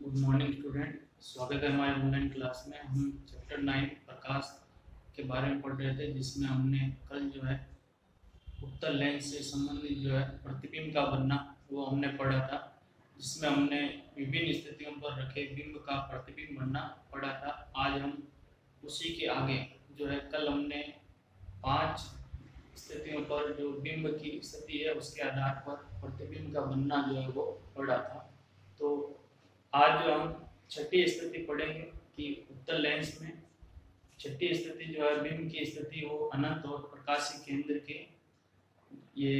Good morning student. स्वागत है हमारे ऑनलाइन क्लास में। हम चैप्टर 9 प्रकाश के बारे में पढ़ रहे थे, जिसमें हमने कल जो है उत्तल लेंस से संबंधित जो है प्रतिबिंब का बनना वो हमने पढ़ा था, जिसमें हमने विभिन्न स्थितियों पर रखे बिंब का प्रतिबिंब बनना पढ़ा था। आज हम उसी के आगे जो है, कल हमने 5 स्थितियों पर जो बिंब की स्थिति है उसके आधार पर प्रतिबिंब का बनना जो है वो पढ़ा था। तो आज जो हम छठी स्थिति पढ़ेंगे कि उत्तल लेंस में छठी स्थिति जो है बिंब की स्थिति वो अनंत और प्रकाशीय केंद्र के ये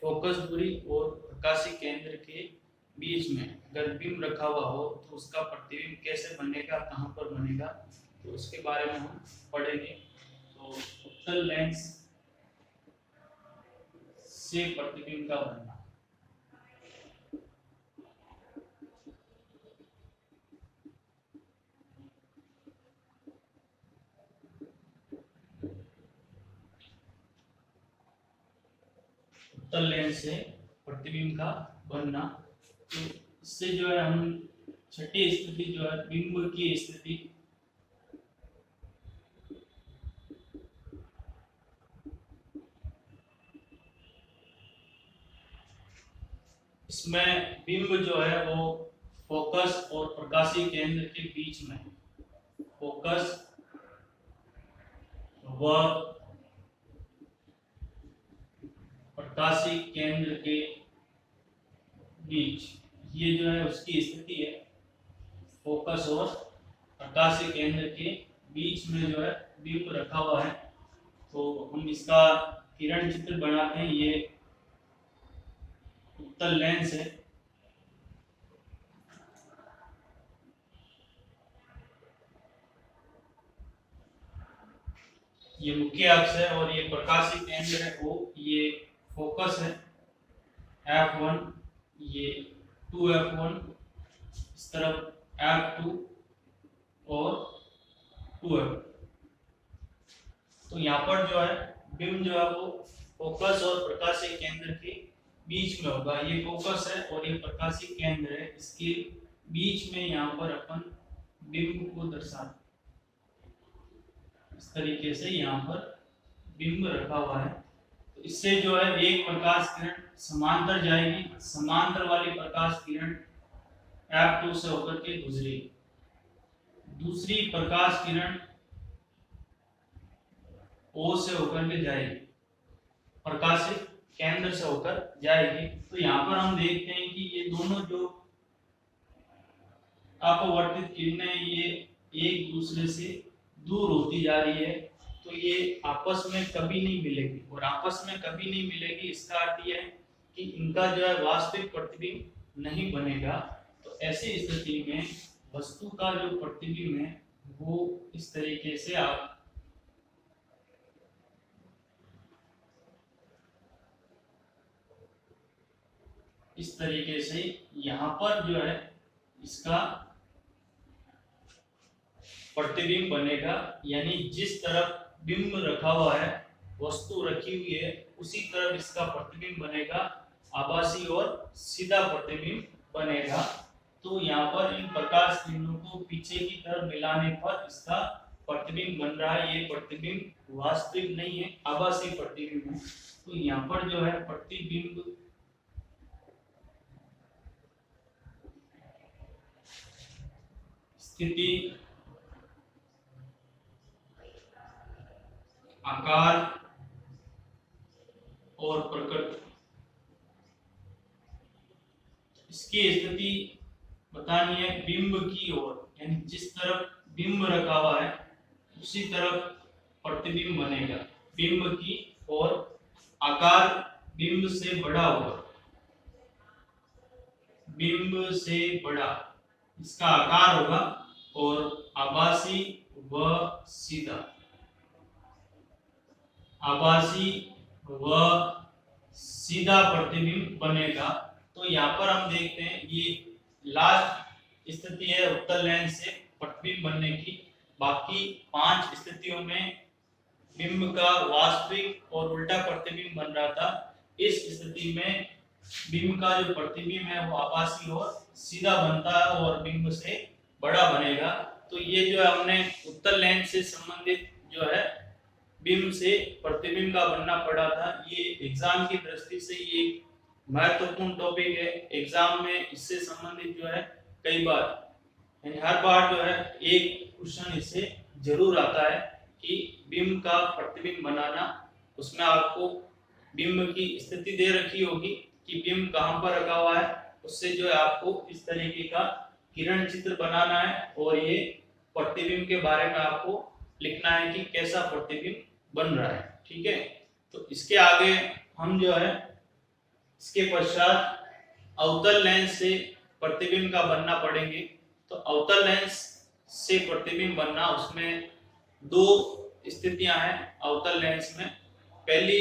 फोकस दूरी और प्रकाशीय केंद्र के बीच में अगर बिंब रखा हुआ हो तो उसका प्रतिबिंब कैसे बनेगा, कहाँ पर बनेगा, तो उसके बारे में हम पढ़ेंगे। तो उत्तल लेंस से प्रतिबिंब का बनना। उत्तल लेंस से प्रतिबिंब का बनना, तो इससे जो है हम छठी स्थिति जो है बिंब की स्थिति इसमें बिंब जो है वो फोकस और प्रकाशीय केंद्र के बीच में, फोकस व प्रकाशीय केंद्र के बीच, ये जो है उसकी स्थिति है। फोकस और प्रकाशीय केंद्र के बीच में जो है बिंब रखा हुआ है। तो हम इसका किरण चित्र बनाते हैं। ये उत्तल लेंस है। ये मुख्य अक्ष है और ये प्रकाशीय केंद्र है वो, ये फोकस है F1, ये 2F1, इस तरफ F2 और 2F। तो यहाँ पर जो है बिंब जो है वो फोकस और प्रकाशीय केंद्र के बीच में होगा। ये फोकस है और ये प्रकाशीय केंद्र है, इसके बीच में यहाँ पर अपन बिंब को दर्शाते, इस तरीके से यहाँ पर बिंब रखा हुआ है। तो इससे जो है एक प्रकाश किरण समांतर जाएगी, समांतर वाली प्रकाश किरण F2 से होकर के गुजरेगी। दूसरी प्रकाश किरण O से होकर के जाएगी, प्रकाशित केंद्र से होकर जाएगी। तो यहाँ पर हम देखते हैं कि ये दोनों जो अपवर्तित किरणें ये एक दूसरे से दूर होती जा रही है, तो ये आपस में कभी नहीं मिलेगी। और आपस में कभी नहीं मिलेगी इसका अर्थ ये है कि इनका जो है वास्तविक प्रतिबिंब नहीं बनेगा। तो ऐसी स्थिति में वस्तु का जो प्रतिबिंब है वो इस तरीके से आप इस तरीके से यहाँ पर जो है इसका प्रतिबिंब बनेगा। यानी जिस तरफ बिंब रखा हुआ है, वस्तु रखी हुई है, उसी तरफ इसका प्रतिबिंब बनेगा, आभासी और सीधा प्रतिबिंब बनेगा। तो यहाँ पर इन प्रकाश किरणों को पीछे की तरफ मिलाने पर इसका प्रतिबिंब बन रहा है। ये प्रतिबिंब वास्तविक नहीं है, आभासी प्रतिबिंब है। तो यहाँ पर जो है प्रतिबिंब स्थिति, आकार और प्रकृति, इसकी स्थिति बतानी है बिंब की ओर। यानी जिस तरफ बिंब रखा हुआ है उसी तरफ प्रतिबिंब बनेगा बिंब की ओर। आकार बिंब से बड़ा होगा, बिंब से बड़ा इसका आकार होगा। और आभासी व सीधा, आभासी व सीधा प्रतिबिंब बनेगा। तो यहाँ पर हम देखते हैं ये लास्ट स्थिति है उत्तल लेंस से प्रतिबिंब बनने की। बाकी 5 स्थितियों में बिंब का वास्तविक और उल्टा प्रतिबिंब बन रहा था। इस स्थिति में बिंब का जो प्रतिबिंब है वो आभासी और सीधा बनता है और बिंब से बड़ा बनेगा। तो ये जो है हमने उत्तल लेंस से संबंधित जो है बिंब से प्रतिबिंब का बनना पड़ा था। ये एग्जाम की दृष्टि से ये महत्वपूर्ण टॉपिक है। एग्जाम में इससे संबंधित जो है कई बार यानी हर बार जो है एक क्वेश्चन इससे जरूर आता है कि बिंब का प्रतिबिंब बनाना। उसमें आपको बिंब की स्थिति दे रखी होगी कि बिंब कहां पर रखा हुआ है, उससे जो है आपको इस तरीके का किरण चित्र बनाना है और ये प्रतिबिंब के बारे में आपको लिखना है कि कैसा प्रतिबिंब बन रहा है। ठीक है, तो इसके आगे हम जो है इसके पश्चात अवतल लेंस से प्रतिबिंब का बनना पड़ेंगे। तो अवतल लेंस से प्रतिबिंब बनना, उसमें दो स्थितियां हैं अवतल लेंस में। पहली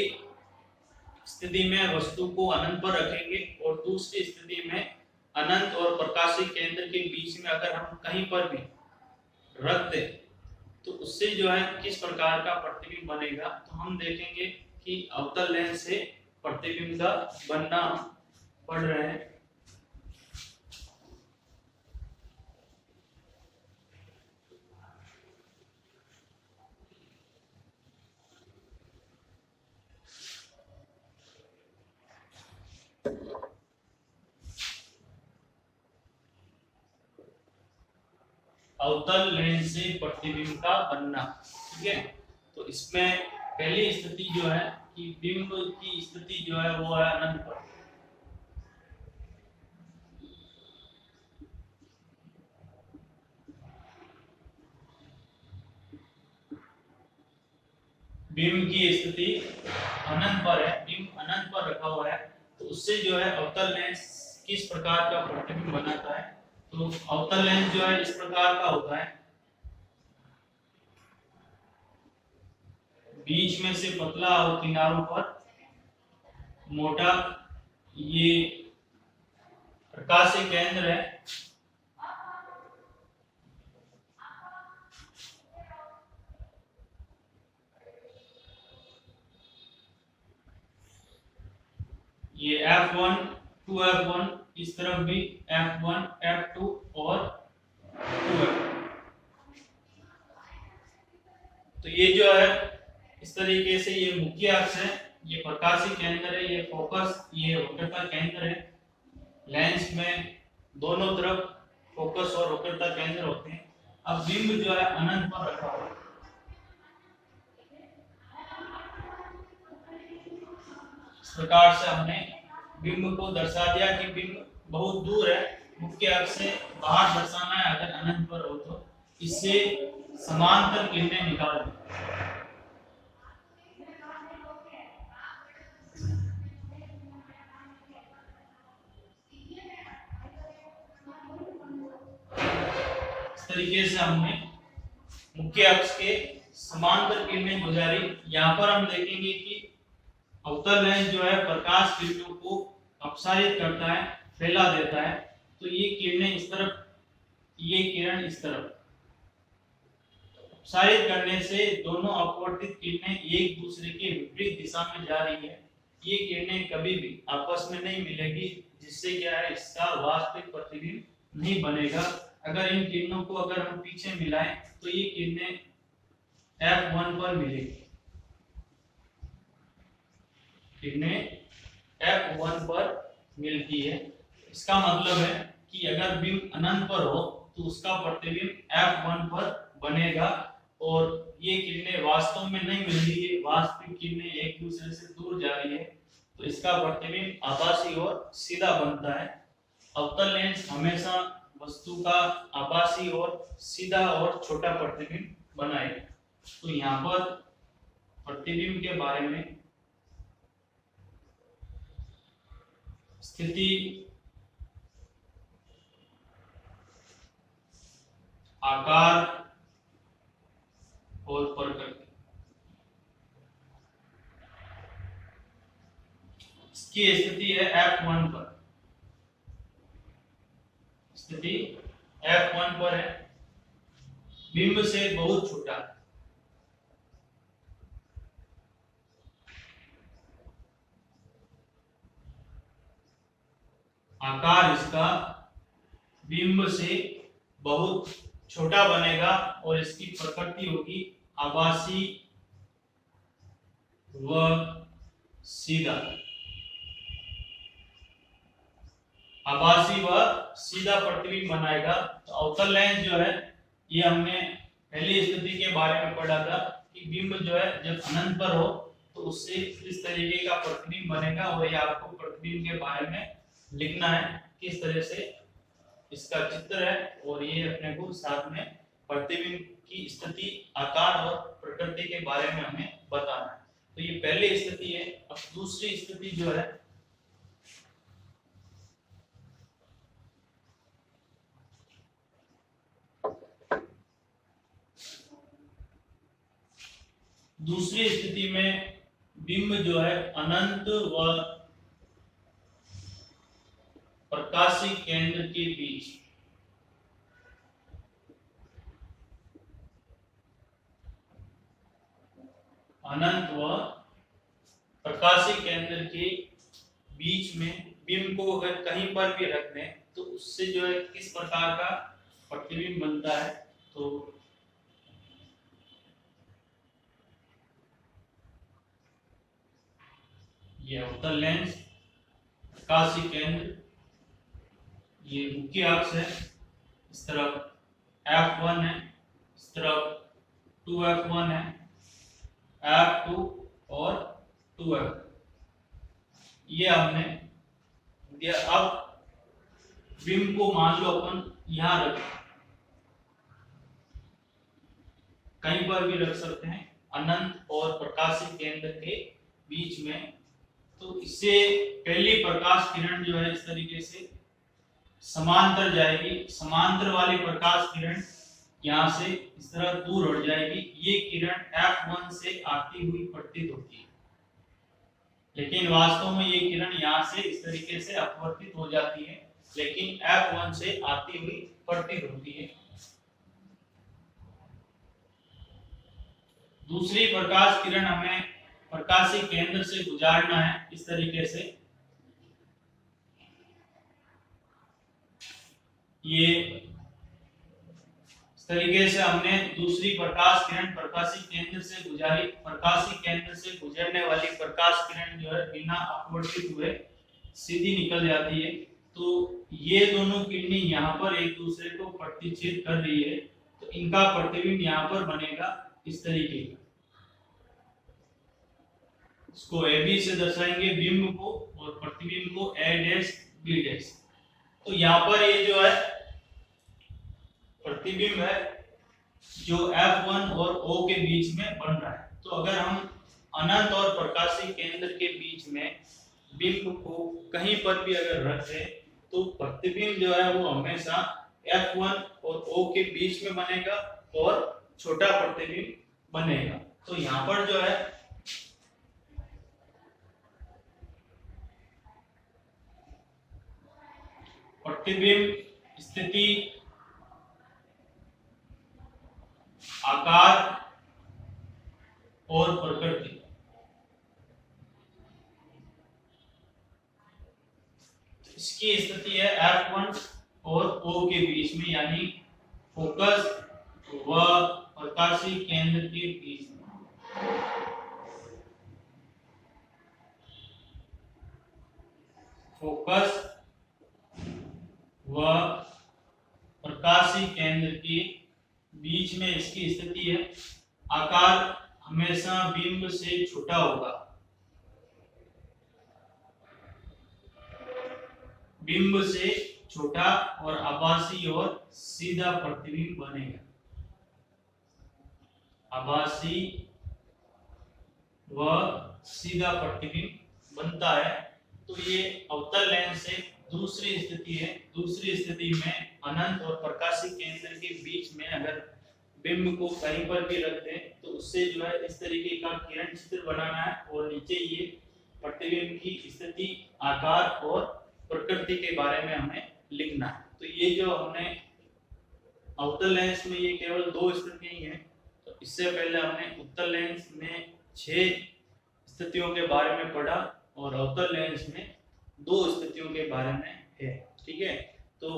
स्थिति में वस्तु को अनंत पर रखेंगे और दूसरी स्थिति में अनंत और प्रकाशीय केंद्र के बीच में अगर हम कहीं पर भी रख दें तो उससे जो है किस प्रकार का प्रतिबिंब बनेगा। तो हम देखेंगे कि अवतल लेंस से प्रतिबिंब का बनना पड़ रहे हैं। अवतल लेंस से प्रतिबिंब का बनना। ठीक है, तो इसमें पहली स्थिति जो है कि बिंब की स्थिति जो है वो है अनंत पर। बिंब की स्थिति अनंत पर है, बिंब अनंत पर रखा हुआ है। तो उससे जो है अवतल लेंस किस प्रकार का प्रतिबिंब बनाता है। तो अवतल लेंस जो है इस प्रकार का होता है, बीच में से पतला और किनारों पर मोटा। ये प्रकाशीय केंद्र है। ये F1 2F1, इस तरफ भी F1 F2 और 2F। तो ये जो है इस तरीके से ये मुख्य अक्ष है, ये प्रकाशीय केंद्र है, ये फोकस, ये वक्रता केंद्र है। लेंस में दोनों तरफ फोकस और वक्रता केंद्र होते हैं। अब बिंब जो है अनंत पर रखा हुआ है। इस प्रकार से हमने बिंब को दर्शा दिया कि बिंब बहुत दूर है, मुख्य अक्ष से बाहर दर्शाना है अगर अनंत पर हो तो। इससे समांतर किरणें निकाल दी। इस तरीके से हमने मुख्य अक्ष के समांतर किरणें गुजारी। यहाँ पर हम देखेंगे कि अवतल लेंस जो है प्रकाश किरणों को अपसारित करता है, फैला देता है। तो ये किरणें इस तरफ, ये किरण इस तरफ अपसारित करने से दोनों अपवर्तित किरणें एक दूसरे के विपरीत दिशा में जा रही है। ये किरणें कभी भी आपस में नहीं मिलेगी, जिससे क्या है इसका वास्तविक प्रतिबिंब नहीं बनेगा। अगर इन किरणों को अगर हम पीछे मिलाएं तो ये किरणें F1 पर मिलेगी, किरणें F1 पर मिलती है। इसका मतलब है कि अगर बिंब अनंत पर हो तो उसका प्रतिबिंब F1 पर बनेगा और ये किरणें वास्तव में नहीं मिल रही है, वास्तविक किरणें एक दूसरे से दूर जा रही है, तो इसका प्रतिबिंब आभासी और सीधा बनता है। अवतल लेंस हमेशा वस्तु का आभासी और सीधा और छोटा प्रतिबिंब बनाएगा। तो यहाँ पर प्रतिबिंब के बारे में स्थिति, आकार और प्रकृति, इसकी स्थिति है F1 पर। स्थिति F1 पर है, बिंब से बहुत छोटा है। आकार इसका बिंब से बहुत छोटा बनेगा और इसकी प्रकृति होगी आभासी व सीधा। आभासी व सीधा प्रतिबिंब बनाएगा। तो अवतल लेंस जो है ये हमने पहली स्थिति के बारे में पढ़ा था कि बिंब जो है जब अनंत पर हो तो उससे इस तरीके का प्रतिबिंब बनेगा और ये आपको प्रतिबिंब के बारे में लिखना है किस तरह से इसका चित्र है और ये अपने को साथ में प्रतिबिंब की स्थिति आकार और प्रकृति के बारे में हमें बताना है। तो ये पहली स्थिति है। अब दूसरी स्थिति जो है दूसरी स्थिति में बिंब जो है अनंत व प्रकाशी केंद्र के बीच अनंत व प्रकाशी केंद्र के बीच में बिंब को अगर कहीं पर भी रख दें तो उससे जो है किस प्रकार का प्रतिबिंब बनता है। तो ये अवतल लेंस, प्रकाशी केंद्र, ये मुख्य अक्ष है, इस तरफ f1 है, इस तरफ 2f1 है, f2 और 2f। ये हमने दिया। अब बिंब को मान लो अपन यहां रख, कहीं पर भी रख सकते हैं अनंत और प्रकाशी केंद्र के बीच में। तो इससे पहली प्रकाश किरण जो है इस तरीके से समांतर जाएगी। समांतर वाली प्रकाश किरण यहाँ से इस तरह दूर हट जाएगी। ये किरण F1 से आती हुई प्रतीत होती है, लेकिन वास्तव में ये किरण यहाँ से इस तरीके से अपवर्तित हो जाती है, लेकिन F1 से आती हुई प्रतीत होती है। दूसरी प्रकाश किरण हमें प्रकाशी केंद्र से गुजारना है इस तरीके से। ये इस तरीके से हमने दूसरी प्रकाश किरण प्रकाशी केंद्र से गुजारी। प्रकाशी केंद्र से गुजरने वाली प्रकाश किरण जो है बिना अपवर्तित हुए सीधी निकल जाती है। तो ये दोनों किरणें यहाँ पर एक दूसरे को प्रतिच्छेद कर रही है, तो इनका प्रतिबिंब यहाँ पर बनेगा इस तरीके का। इसको ए बी से दर्शाएंगे बिंब को और प्रतिबिंब को ए डैश बी डैश। तो यहाँ पर ये जो है प्रतिबिंब है जो F1 और O के बीच में बन रहा है। तो अगर हम अनंत और प्रकाशी केंद्र के बीच में बिंब को कहीं पर भी अगर रख दें तो प्रतिबिंब जो है वो हमेशा F1 और O के बीच में बनेगा और छोटा प्रतिबिंब बनेगा। तो यहाँ पर जो है प्रतिबिंब स्थिति आकार और प्रकृति, इसकी स्थिति है F1 और O के बीच में, यानी फोकस व प्रकाशी केंद्र के बीच में। फोकस व प्रकाशी केंद्र के बीच में इसकी स्थिति है। आकार हमेशा बिंब से छोटा होगा। बिंब से छोटा और आभासी और सीधा प्रतिबिंब बनेगा। आभासी व सीधा प्रतिबिंब बनता है। तो ये अवतल लेंस से दूसरी स्थिति है। दूसरी स्थिति में अनंत और प्रकाशी केंद्र के बीच में अगर बिंब को कहीं पर भी रख दें तो उससे जो है इस तरीके का किरण चित्र बनाना है और नीचे ये प्रतिबिंब की स्थिति आकार और प्रकृति के बारे में हमें लिखना है। तो ये जो हमने अवतल लेंस में ये केवल दो स्थितियां ही हैं। तो इससे पहले हमने उत्तल लेंस में 6 स्थितियों के बारे में पढ़ा और अवतल लेंस में 2 स्थितियों के बारे में है। ठीक है, तो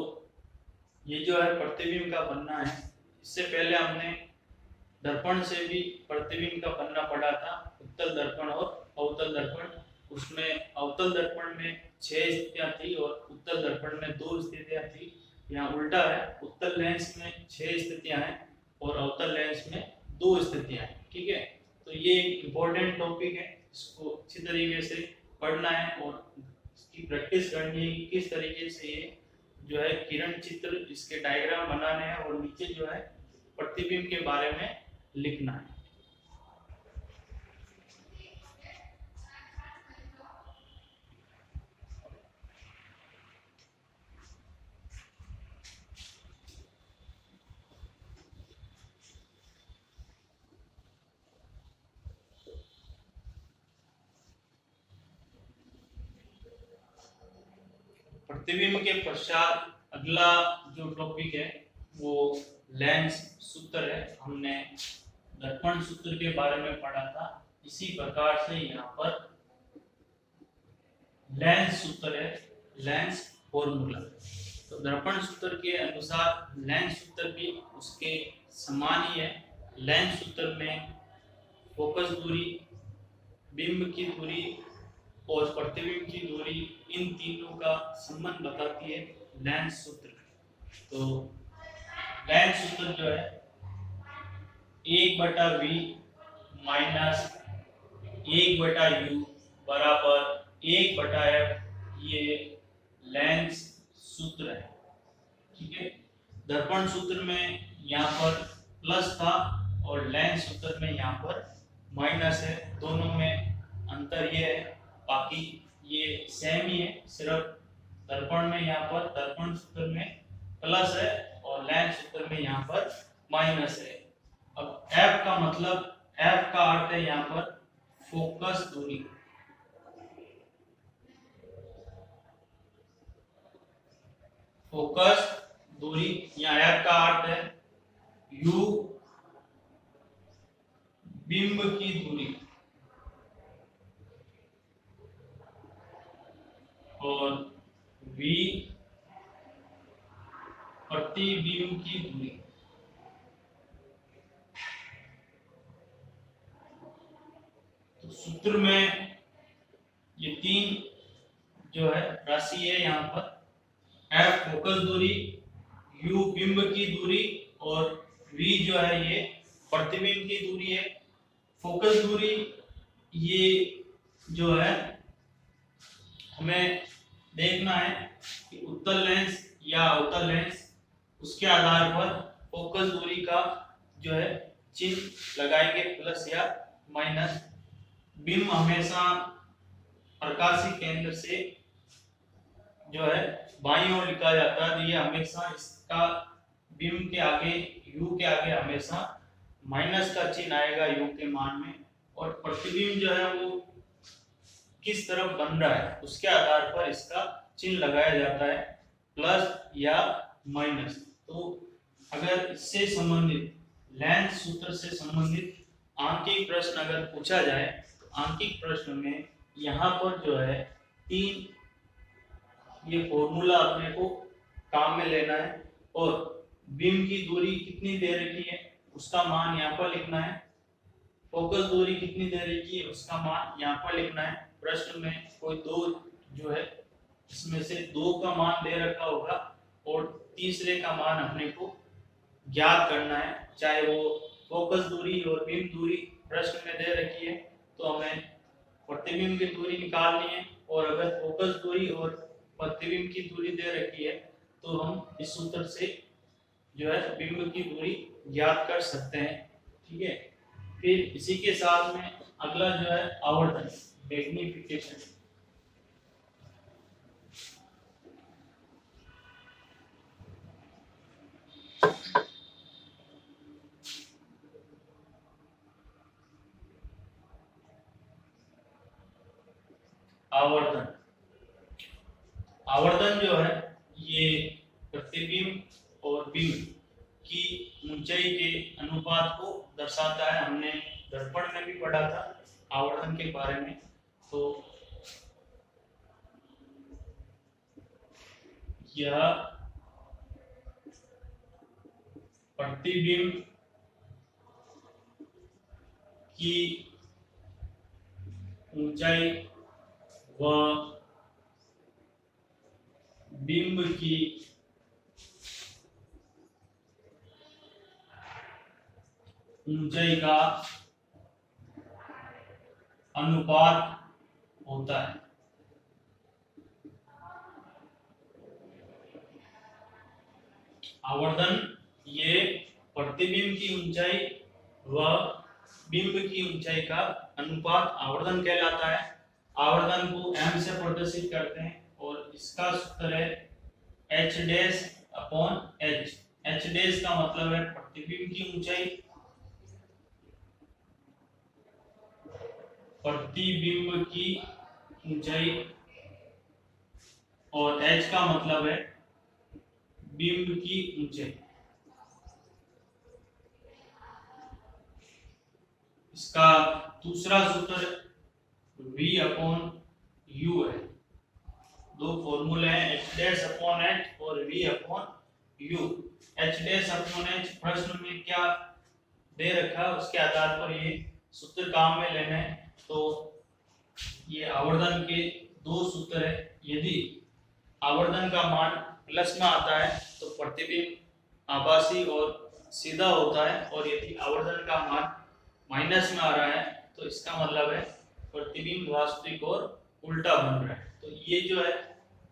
ये जो है प्रतिबिंब का बनना है। इससे पहले हमने दर्पण से भी प्रतिबिंब का बनना पड़ा था, उत्तल दर्पण और अवतल दर्पण। उसमें अवतल दर्पण में 6 स्थितियां थी और उत्तल दर्पण में 2 स्थितियां थी। यहाँ उल्टा है, उत्तल लेंस में 6 स्थितियां हैं और अवतल लेंस में 2 स्थितियां हैं। ठीक है, तो ये एक इम्पोर्टेंट टॉपिक है, इसको अच्छी तरीके से पढ़ना है और इसकी प्रैक्टिस करनी है कि किस तरीके से ये जो है किरण चित्र, इसके डायग्राम बनाने हैं और नीचे जो है प्रतिबिंब के बारे में लिखना है। प्रतिबिंब के पश्चात अगला जो टॉपिक है वो लेंस सूत्र है। हमने दर्पण सूत्र के बारे में पढ़ा था, इसी प्रकार से यहाँ पर लेंस सूत्र है, लेंस फॉर्मूला। तो दर्पण सूत्र के अनुसार लेंस सूत्र भी उसके समान ही है। लेंस सूत्र में फोकस दूरी, बिंब की दूरी और प्रतिबिंब की दूरी, इन तीनों का संबंध बताती है लेंस सूत्र। तो लेंस सूत्र जो है 1/v माइनस 1/u बराबर 1/f, ये लेंस सूत्र है। ठीक है, दर्पण सूत्र में यहाँ पर प्लस था और लेंस सूत्र में यहाँ पर माइनस है। दोनों में अंतर ये है, बाकी ये सेम ही है, सिर्फ दर्पण में यहाँ पर दर्पण सूत्र में प्लस है और लेंस सूत्र में यहाँ पर माइनस है। अब F का मतलब, F का अर्थ है यहाँ पर फोकस दूरी। फोकस दूरी, यहाँ F का अर्थ है U बिंब की दूरी और V प्रतिबिंब की दूरी। तो सूत्र में ये 3 जो है राशि है यहाँ पर, F फोकस दूरी, U बिंब की दूरी और V जो है ये प्रतिबिंब की दूरी है। फोकस दूरी ये जो है हमें देखना है कि उत्तल लेंस या अवतल लेंस, उसके आधार पर फोकस दूरी का जो है चिन्ह लगाएंगे, प्लस या माइनस। बिंब हमेशा प्रकाशीय केंद्र से जो है बाईं ओर लिखा जाता है, तो ये हमेशा इसका बिंब के आगे, u के आगे हमेशा माइनस का चिन्ह आएगा u के मान में। और प्रतिबिंब जो है वो किस तरफ बन रहा है उसके आधार पर इसका चिन्ह लगाया जाता है, प्लस या माइनस। तो अगर इससे संबंधित, लेंस सूत्र से संबंधित आंकिक प्रश्न अगर पूछा जाए, आंकिक प्रश्न में यहाँ पर जो है 3 ये फॉर्मूला अपने को काम में लेना है और बिंब की दूरी कितनी दे रखी है उसका मान यहाँ पर लिखना है, फोकस दूरी कितनी दे रखी है उसका मान यहाँ पर लिखना है। प्रश्न में कोई 2 जो है इसमें से 2 का मान दे रखा होगा और तीसरे का मान अपने को ज्ञात करना है। चाहे वो फोकस दूरी और बिंब दूरी प्रश्न में दे रखी है तो हमें प्रतिबिंब की दूरी निकालनी है, और अगर फोकस दूरी और प्रतिबिंब की दूरी दे रखी है तो हम इस सूत्र से जो है बिंब की दूरी ज्ञात कर सकते हैं। ठीक है, फिर इसी के साथ में अगला जो है आवर्धन, मैग्निफिकेशन। आवर्धन, आवर्धन जो है ये प्रतिबिंब और बिंब की ऊंचाई के अनुपात को दर्शाता है। हमने दर्पण में भी पढ़ा था आवर्धन के बारे में। तो यह प्रतिबिंब की ऊंचाई व बिंब की ऊंचाई का अनुपात होता है। आवर्धन, ये प्रतिबिंब की ऊंचाई व बिंब की ऊंचाई का अनुपात आवर्धन कहलाता है। आवर्धन को m से प्रदर्शित करते हैं और इसका सूत्र है h dash upon h। h dash का मतलब है प्रतिबिंब की ऊंचाई, प्रतिबिंब की ऊंचाई, और h का मतलब है बिंब की ऊंचाई। इसका दूसरा सूत्र v अपॉन u है। दो फॉर्मूले हैं, h डैश अपॉन h और v upon u। h dash upon h प्रश्न में क्या दे रखा है उसके आधार पर ये सूत्र काम में लेना है। तो ये आवर्धन के दो सूत्र है। यदि आवर्धन का मान प्लस में आता है तो प्रतिबिंब आभासी और सीधा होता है, और यदि आवर्धन का मान माइनस में आ रहा है तो इसका मतलब है प्रतिबिंब वास्तविक और उल्टा बन रहा है। तो ये जो है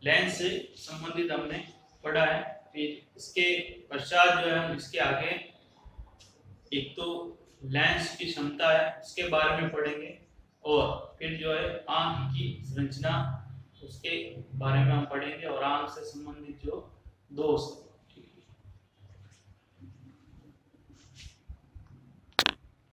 लेंस से संबंधित हमने पढ़ा है। फिर इसके पश्चात जो है हम इसके आगे एक तो लेंस की क्षमता है इसके बारे में पढ़ेंगे, और फिर जो है आंख की संरचना उसके बारे में हम पढ़ेंगे, और आंख से संबंधित जो दोष